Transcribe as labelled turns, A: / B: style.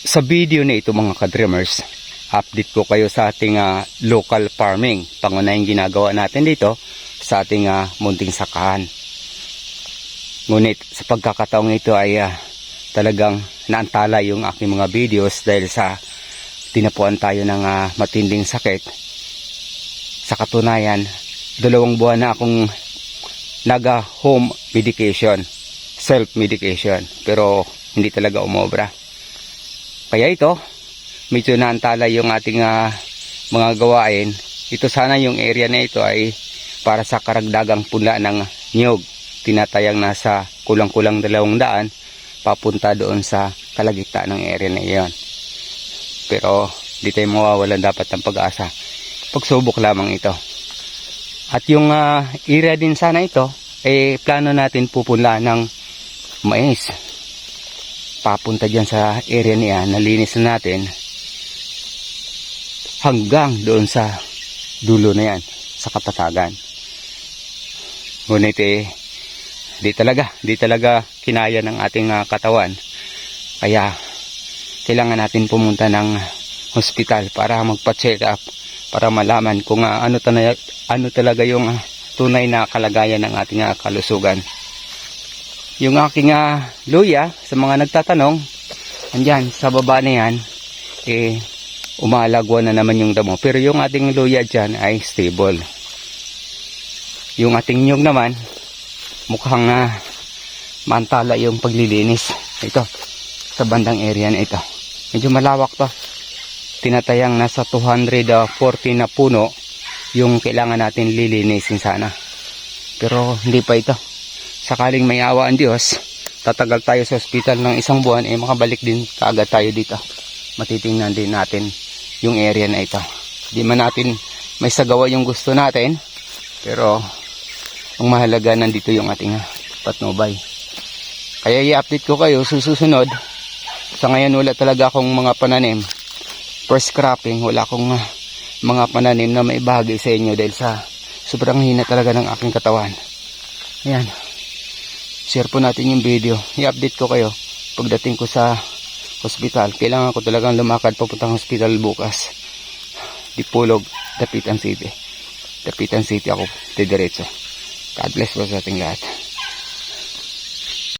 A: Sa video na ito mga ka-dreamers, update ko kayo sa ating local farming. Pangunahing ginagawa natin dito sa ating munting sakahan. Ngunit sa pagkakataong ito ay talagang naantala yung aking mga videos dahil sa tinapuan tayo ng matinding sakit. Sa katunayan, 2 buwan na akong naga-home medication, self-medication, pero hindi talaga umobra. Kaya ito, medyo naantala yung ating mga gawain. Ito sana yung area na ito ay para sa karagdagang punla ng niyog. Tinatayang nasa kulang-kulang 200 papunta doon sa kalagitnaan ng area na iyon. Pero di tayo mawawalan dapat ng pag-asa. Pagsubok lamang ito. At yung area din sana ito, plano natin pupunla ng mais. Papunta dyan sa area niya, nalinis na natin hanggang doon sa dulo na yan, sa kapatagan. Ngunit di talaga kinaya ng ating katawan. Kaya kailangan natin pumunta ng hospital para magpa-check up, para malaman kung ano talaga yung tunay na kalagayan ng ating kalusugan. Yung aking luya, sa mga nagtatanong, andyan sa baba na yan, umalagwa na naman yung damo. Pero yung ating luya dyan ay stable. Yung ating nyug naman, mukhang mantala yung paglilinis. Ito, sa bandang area na ito. Medyo malawak to. Tinatayang nasa 240 na puno yung kailangan natin lilinisin sana. Pero hindi pa ito. Sakaling may awa ang Diyos, tatagal tayo sa ospital ng 1 buwan, makabalik din kaagad tayo dito. Matitingnan din natin yung area na ito. Di man natin may sagawa yung gusto natin, pero ang mahalaga nandito yung ating patnubay. Kaya i-update ko kayo susunod. Sa ngayon wala talaga akong mga pananim. First cropping, wala akong mga pananim na maibahagi sa inyo dahil sa sobrang hina talaga ng aking katawan. Ayan. Share po natin yung video. I-update ko kayo pagdating ko sa hospital. Kailangan ko talagang lumakad papuntang hospital bukas. Dipolog, Dapitan City. Dapitan City ako didiretso. God bless po sa ating lahat.